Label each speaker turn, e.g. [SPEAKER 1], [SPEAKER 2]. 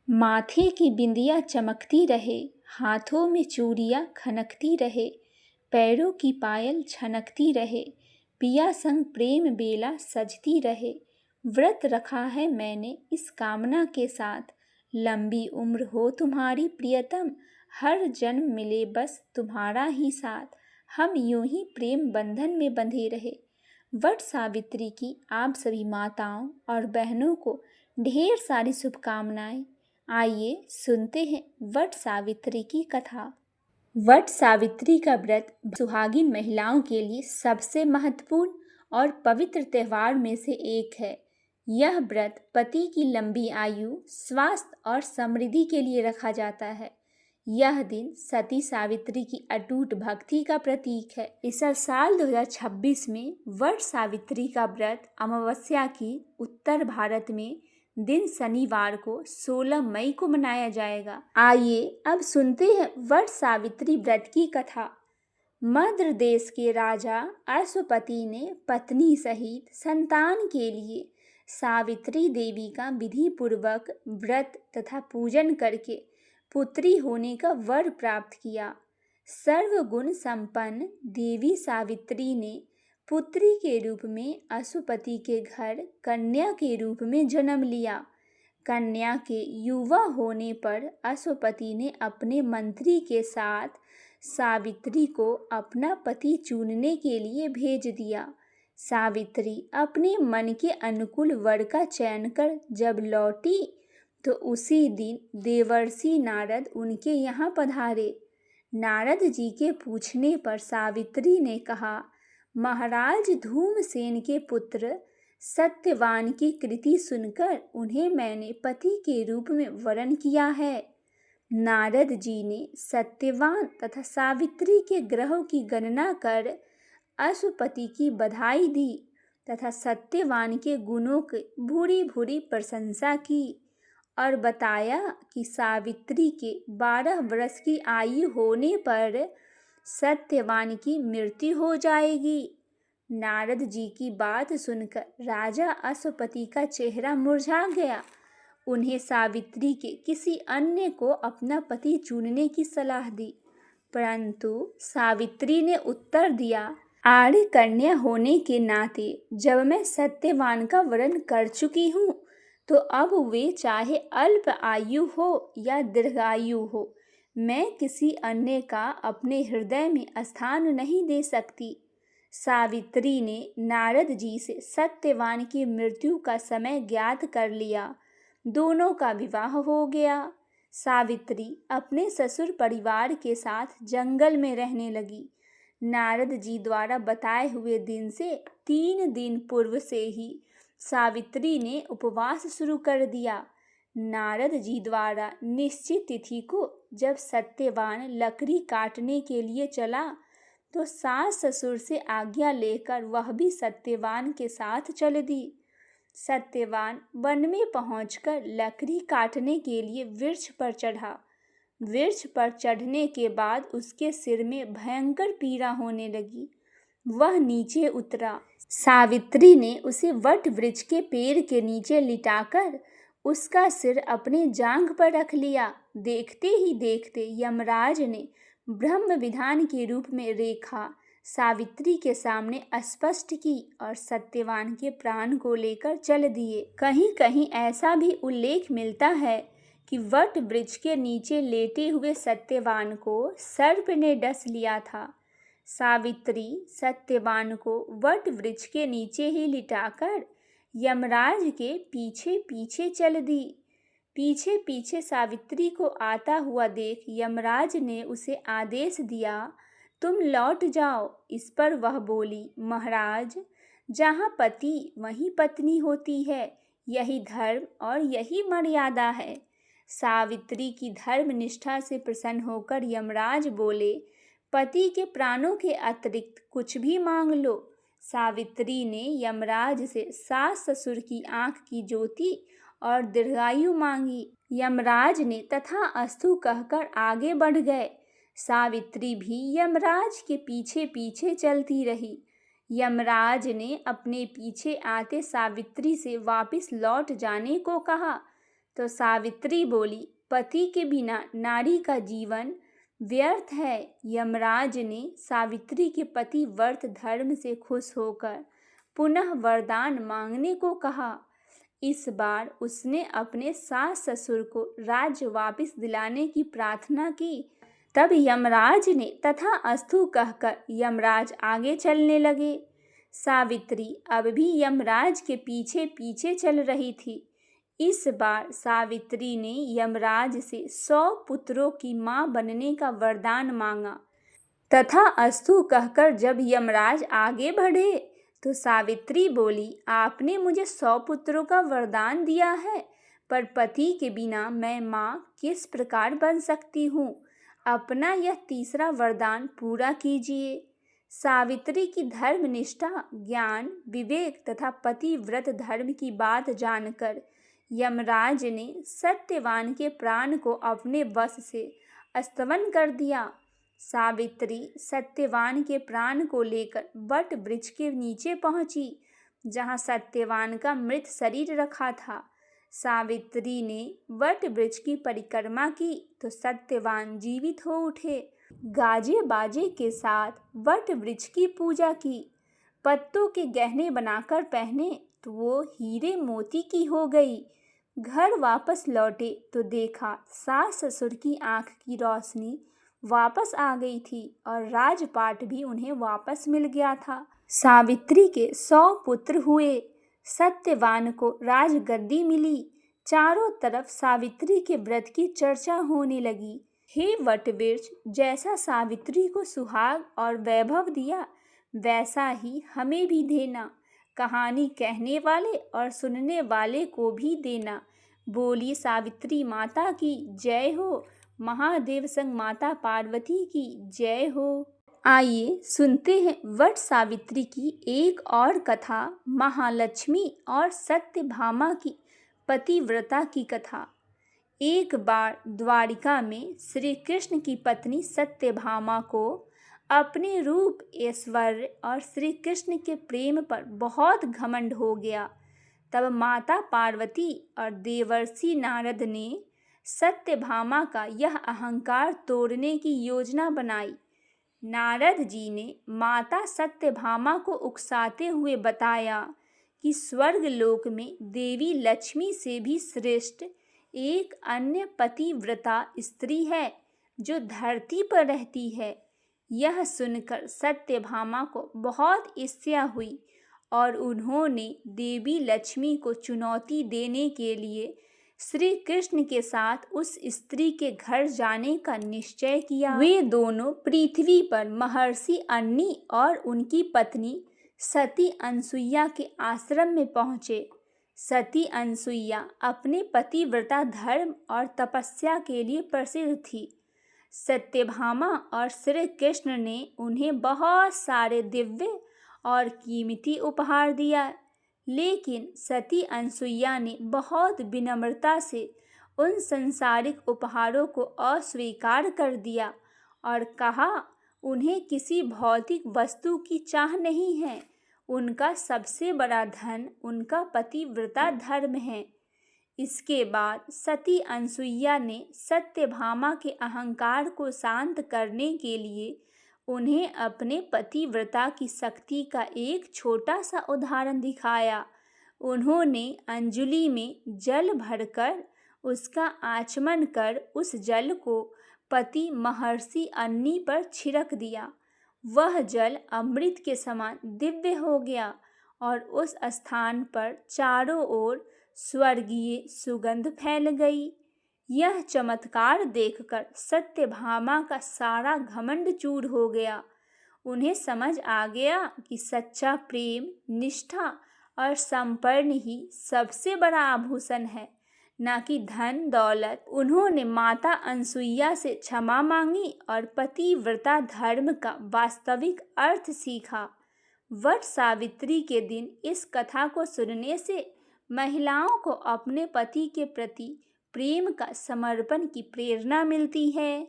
[SPEAKER 1] माथे की बिंदिया चमकती रहे, हाथों में चूड़ियाँ खनकती रहे, पैरों की पायल छनकती रहे, पिया संग प्रेम बेला सजती रहे। व्रत रखा है मैंने इस कामना के साथ, लंबी उम्र हो तुम्हारी प्रियतम, हर जन्म मिले बस तुम्हारा ही साथ, हम यूं ही प्रेम बंधन में बंधे रहे। वट सावित्री की आप सभी माताओं और बहनों को ढेर सारी शुभकामनाएं। आइए सुनते हैं वट सावित्री की कथा। वट सावित्री का व्रत सुहागिन महिलाओं के लिए सबसे महत्वपूर्ण और पवित्र त्योहार में से एक है। यह व्रत पति की लंबी आयु, स्वास्थ्य और समृद्धि के लिए रखा जाता है। यह दिन सती सावित्री की अटूट भक्ति का प्रतीक है। इस साल 2026 में वट सावित्री का व्रत अमावस्या की उत्तर भारत में दिन शनिवार को 16 मई को मनाया जाएगा। आइए अब सुनते हैं वट सावित्री व्रत की कथा। मद्र देश के राजा अश्वपति ने पत्नी सहित संतान के लिए सावित्री देवी का विधि पूर्वक व्रत तथा पूजन करके पुत्री होने का वर प्राप्त किया। सर्वगुण संपन्न देवी सावित्री ने पुत्री के रूप में अश्वपति के घर कन्या के रूप में जन्म लिया। कन्या के युवा होने पर अश्वपति ने अपने मंत्री के साथ सावित्री को अपना पति चुनने के लिए भेज दिया। सावित्री अपने मन के अनुकूल वर का चयन कर जब लौटी तो उसी दिन देवर्षि नारद उनके यहाँ पधारे। नारद जी के पूछने पर सावित्री ने कहा, महाराज धूमसेन के पुत्र सत्यवान की कृति सुनकर उन्हें मैंने पति के रूप में वरण किया है। नारद जी ने सत्यवान तथा सावित्री के ग्रहों की गणना कर अश्वपति की बधाई दी तथा सत्यवान के गुणों की भूरी भूरी प्रशंसा की और बताया कि सावित्री के 12 वर्ष की आयु होने पर सत्यवान की मृत्यु हो जाएगी। नारद जी की बात सुनकर राजा अश्वपति का चेहरा मुरझा गया। उन्हें सावित्री के किसी अन्य को अपना पति चुनने की सलाह दी, परंतु सावित्री ने उत्तर दिया, आर्य कन्या होने के नाते जब मैं सत्यवान का वरण कर चुकी हूँ तो अब वे चाहे अल्प आयु हो या दीर्घायु हो, मैं किसी अन्य का अपने हृदय में स्थान नहीं दे सकती। सावित्री ने नारद जी से सत्यवान की मृत्यु का समय ज्ञात कर लिया। दोनों का विवाह हो गया। सावित्री अपने ससुर परिवार के साथ जंगल में रहने लगी। नारद जी द्वारा बताए हुए दिन से 3 दिन पूर्व से ही सावित्री ने उपवास शुरू कर दिया। नारद जी द्वारा निश्चित तिथि को जब सत्यवान लकड़ी काटने के लिए चला तो सास ससुर से आज्ञा लेकर वह भी सत्यवान के साथ चल दी। सत्यवान वन में पहुंचकर लकड़ी काटने के लिए वृक्ष पर चढ़ा। वृक्ष पर चढ़ने के बाद उसके सिर में भयंकर पीड़ा होने लगी। वह नीचे उतरा। सावित्री ने उसे वट वृक्ष के पेड़ के नीचे लिटाकर उसका सिर अपने जांघ पर रख लिया। देखते ही देखते यमराज ने ब्रह्म विधान के रूप में रेखा सावित्री के सामने स्पष्ट की और सत्यवान के प्राण को लेकर चल दिए। कहीं कहीं ऐसा भी उल्लेख मिलता है कि वट वृक्ष के नीचे लेटे हुए सत्यवान को सर्प ने डस लिया था। सावित्री सत्यवान को वट वृक्ष के नीचे ही लिटाकर यमराज के पीछे पीछे चल दी। पीछे पीछे सावित्री को आता हुआ देख यमराज ने उसे आदेश दिया, तुम लौट जाओ। इस पर वह बोली, महाराज, जहाँ पति वहीं पत्नी होती है, यही धर्म और यही मर्यादा है। सावित्री की धर्मनिष्ठा से प्रसन्न होकर यमराज बोले, पति के प्राणों के अतिरिक्त कुछ भी मांग लो। सावित्री ने यमराज से सास ससुर की आंख की ज्योति और दीर्घायु मांगी। यमराज ने तथास्तु कहकर आगे बढ़ गए। सावित्री भी यमराज के पीछे पीछे चलती रही। यमराज ने अपने पीछे आते सावित्री से वापस लौट जाने को कहा। तो सावित्री बोली, पति के बिना नारी का जीवन व्यर्थ है। यमराज ने सावित्री के पति व्रत धर्म से खुश होकर पुनः वरदान मांगने को कहा। इस बार उसने अपने सास ससुर को राज्य वापस दिलाने की प्रार्थना की। तब यमराज ने तथा अस्तु कहकर यमराज आगे चलने लगे। सावित्री अब भी यमराज के पीछे पीछे चल रही थी। इस बार सावित्री ने यमराज से 100 पुत्रों की मां बनने का वरदान मांगा। तथा अस्तु कहकर जब यमराज आगे बढ़े तो सावित्री बोली, आपने मुझे 100 पुत्रों का वरदान दिया है, पर पति के बिना मैं मां किस प्रकार बन सकती हूँ। अपना यह तीसरा वरदान पूरा कीजिए। सावित्री की धर्मनिष्ठा, ज्ञान, विवेक तथा पतिव्रत धर्म की बात जानकर यमराज ने सत्यवान के प्राण को अपने वश से स्तवन कर दिया। सावित्री सत्यवान के प्राण को लेकर वट वृक्ष के नीचे पहुंची, जहां सत्यवान का मृत शरीर रखा था। सावित्री ने वट वृक्ष की परिक्रमा की तो सत्यवान जीवित हो उठे। गाजे बाजे के साथ वट वृक्ष की पूजा की। पत्तों के गहने बनाकर पहने तो वो हीरे मोती की हो गई। घर वापस लौटे तो देखा सास ससुर की आंख की रोशनी वापस आ गई थी और राजपाट भी उन्हें वापस मिल गया था। सावित्री के 100 पुत्र हुए। सत्यवान को राजगद्दी मिली। चारों तरफ सावित्री के व्रत की चर्चा होने लगी। हे वटवृक्ष, जैसा सावित्री को सुहाग और वैभव दिया, वैसा ही हमें भी देना। कहानी कहने वाले और सुनने वाले को भी देना। बोली सावित्री माता की जय हो। महादेव संग माता पार्वती की जय हो। आइए सुनते हैं वट सावित्री की एक और कथा, महालक्ष्मी और सत्यभामा की पतिव्रता की कथा। एक बार द्वारिका में श्री कृष्ण की पत्नी सत्यभामा को अपने रूप, ऐश्वर्य और श्री कृष्ण के प्रेम पर बहुत घमंड हो गया। तब माता पार्वती और देवर्षि नारद ने सत्यभामा का यह अहंकार तोड़ने की योजना बनाई। नारद जी ने माता सत्यभामा को उकसाते हुए बताया कि स्वर्ग लोक में देवी लक्ष्मी से भी श्रेष्ठ एक अन्य पतिव्रता स्त्री है जो धरती पर रहती है। यह सुनकर सत्यभामा को बहुत ईर्ष्या हुई और उन्होंने देवी लक्ष्मी को चुनौती देने के लिए श्री कृष्ण के साथ उस स्त्री के घर जाने का निश्चय किया। वे दोनों पृथ्वी पर महर्षि अन्नी और उनकी पत्नी सती अनसुईया के आश्रम में पहुँचे। सती अनसुईया अपने पतिव्रता धर्म और तपस्या के लिए प्रसिद्ध थी। सत्यभामा और श्री कृष्ण ने उन्हें बहुत सारे दिव्य और कीमती उपहार दिया, लेकिन सती अनसुईया ने बहुत विनम्रता से उन संसारिक उपहारों को अस्वीकार कर दिया और कहा उन्हें किसी भौतिक वस्तु की चाह नहीं है। उनका सबसे बड़ा धन उनका पतिव्रता धर्म है। इसके बाद सती अनसुईया ने सत्यभामा के अहंकार को शांत करने के लिए उन्हें अपने पतिव्रता की शक्ति का एक छोटा सा उदाहरण दिखाया। उन्होंने अंजलि में जल भरकर उसका आचमन कर उस जल को पति महर्षि अन्नी पर छिड़क दिया। वह जल अमृत के समान दिव्य हो गया और उस स्थान पर चारों ओर स्वर्गीय सुगंध फैल गई। यह चमत्कार देखकर सत्यभामा का सारा घमंड चूर हो गया। उन्हें समझ आ गया कि सच्चा प्रेम, निष्ठा और समर्पण ही सबसे बड़ा आभूषण है, न कि धन दौलत। उन्होंने माता अनसुईया से क्षमा मांगी और पतिव्रता धर्म का वास्तविक अर्थ सीखा। वट सावित्री के दिन इस कथा को सुनने से महिलाओं को अपने पति के प्रति प्रेम का समर्पण की प्रेरणा मिलती है।